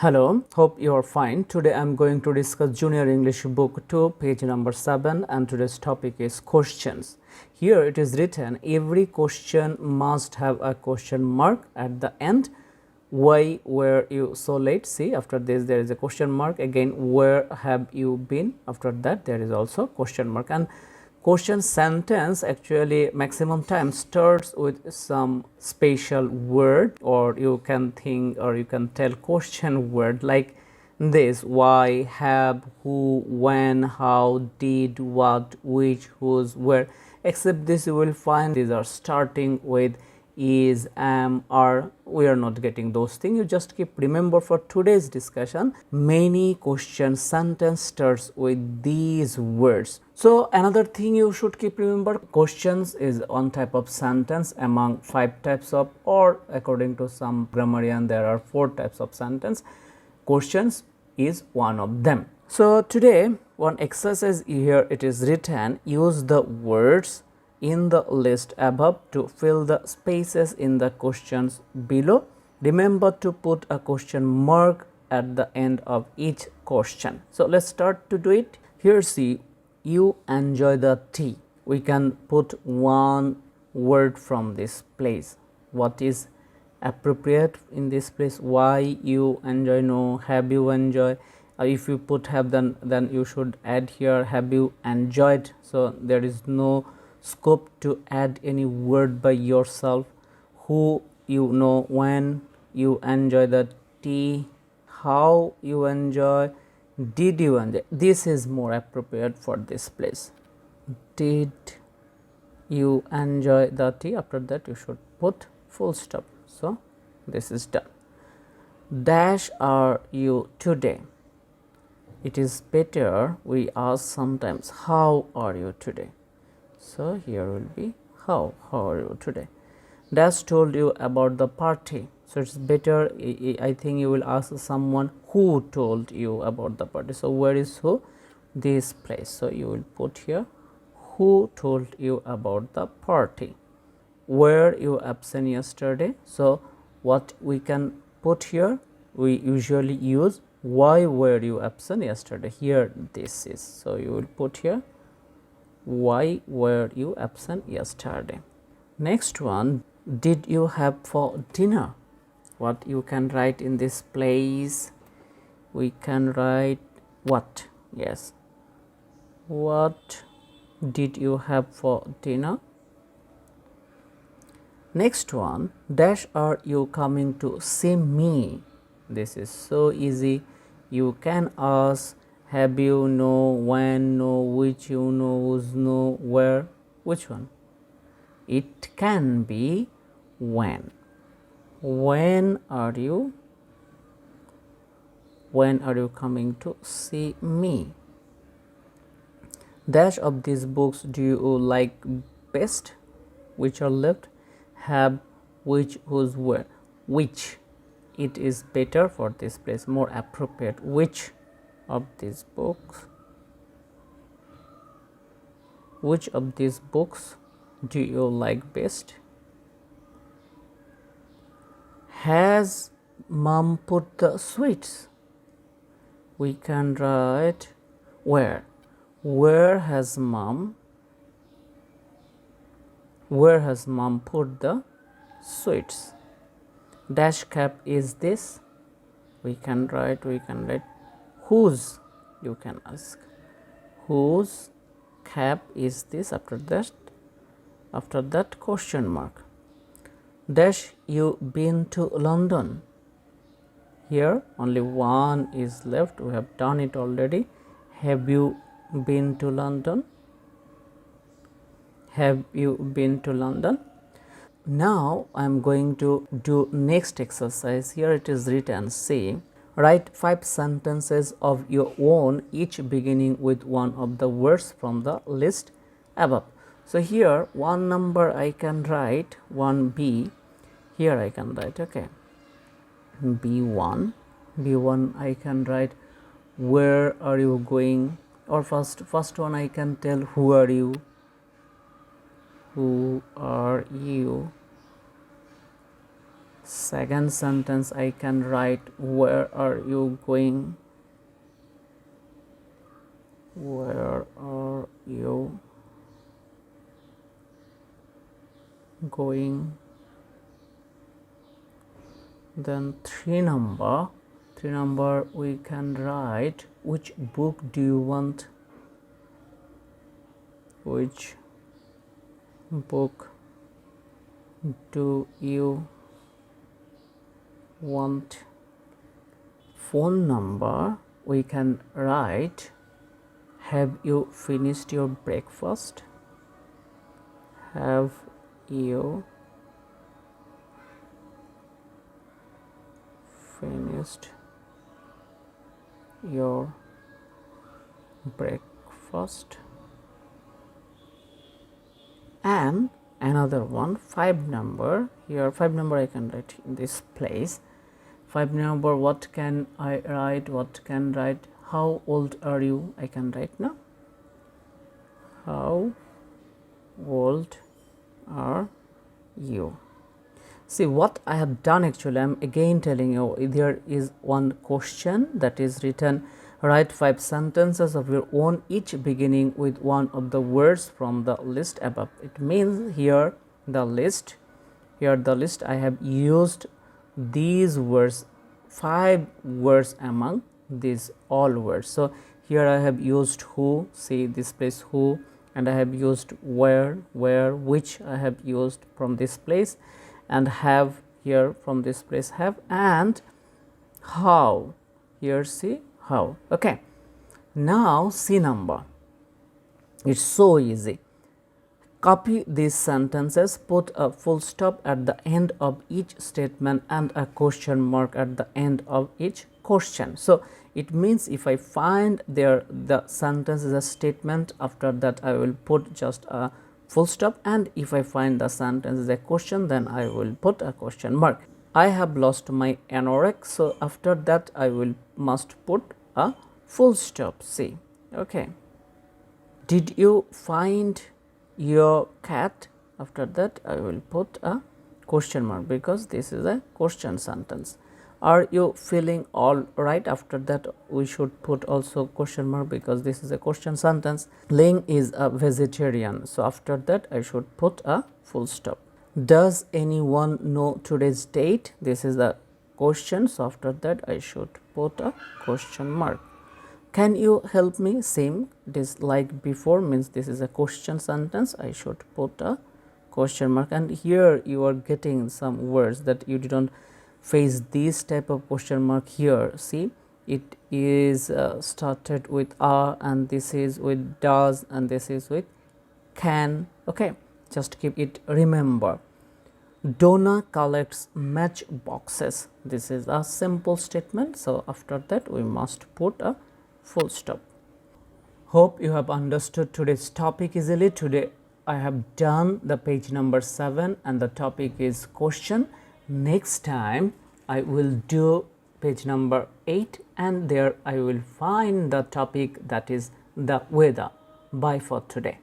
Hello, hope you are fine. Today I am going to discuss Junior English Book 2, page number 7, and today's topic is questions. Here it is written, every question must have a question mark at the end. Why were you so late? See, after this there is a question mark. Again, where have you been? After that there is also question mark. And question sentence actually maximum time starts with some special word, or you can think or you can tell question word like this: why, have, who, when, how, did, what, which, whose, where. Except this you will find these are starting with is, am, are. We are not getting those things. You just keep remember for today's discussion, many question sentence starts with these words. So another thing you should keep remember, questions is one type of sentence among 5 types of, or according to some grammarian there are 4 types of sentence. Questions is one of them. So today one exercise here, it is written, use the words in the list above to fill the spaces in the questions below. Remember to put a question mark at the end of each question. So let's start to do it. Here see, you enjoy the tea. We can put one word from this place. What is appropriate in this place? Why you enjoy? No, have you enjoy? If you put have, then you should add here have you enjoyed. So there is no scope to add any word by yourself. Who, you know, when you enjoy the tea, how you enjoy, did you enjoy. This is more appropriate for this place. Did you enjoy the tea? After that you should put full stop. So this is done. Dash are you today? It is better we ask sometimes, how are you today? So here will be how are you today? Dash told you about the party. So it's better, I think you will ask someone who told you about the party. So where is who? This place. So you will put here who told you about the party. Were you absent yesterday? So what we can put here, we usually use why were you absent yesterday. Here this is, so you will put here why were you absent yesterday. Next one, did you have for dinner? What you can write in this place, we can write what. Yes, what did you have for dinner? Next one, dash are you coming to see me? This is so easy. You can ask have you, no, when, no, which, you know, whose, no, where. Which one? It can be when. When are you coming to see me? Dash of these books do you like best? Which are left? Have, which, whose, where. Which, it is better for this place, more appropriate. Which of these books, which of these books do you like best? Has mom put the sweets? We can write where. Where has mom put the sweets? Dash cap is this. We can write whose. You can ask whose cap is this. After that question mark. Dash you been to London? Here only one is left, we have done it already. Have you been to London? Have you been to London? Now I am going to do next exercise. Here it is written, say, write 5 sentences of your own, each beginning with one of the words from the list above. So here one number I can write 1B. Here I can write, okay, B1. I can write where are you going, or first one I can tell who are you. Who are you? Second sentence I can write where are you going? Where are you going? Then three number we can write which book do you want? Which book do you want? Phone number we can write have you finished your breakfast? Have you finished your breakfast? And another one, 5 number, here 5 number I can write in this place. 5 number what can I write? How old are you? I can write now. How old are you? See what I have done actually, I am again telling you there is one question that is written, write 5 sentences of your own, each beginning with one of the words from the list above. It means here the list I have used these words, 5 words among these all words. So here I have used who, see this place who, and I have used where, which I have used from this place, and have here from this place have, and how, here see how. Okay, now C number, it's so easy. Copy these sentences, put a full stop at the end of each statement and a question mark at the end of each question. So it means if I find there the sentence is a statement, after that I will put just a full stop, and if I find the sentence is a question, then I will put a question mark. I have lost my anorex, so after that I will must put a full stop. See, okay. Did you find your cat? After that I will put a question mark because this is a question sentence. Are you feeling all right? After that we should put also question mark because this is a question sentence. Ling is a vegetarian, so after that I should put a full stop. Does anyone know today's date? This is a question, so after that I should put a question mark. Can you help me? Same, this like before means this is a question sentence, I should put a question mark. And here you are getting some words that you didn't face this type of question mark here. See, it is started with a, and this is with does, and this is with can. Okay, just keep it, remember. Donna collects matchboxes. This is a simple statement, so after that we must put a full stop. Hope you have understood today's topic easily. Today I have done the page number 7 and the topic is question. Next time I will do page number 8 and there I will find the topic that is the weather. Bye for today.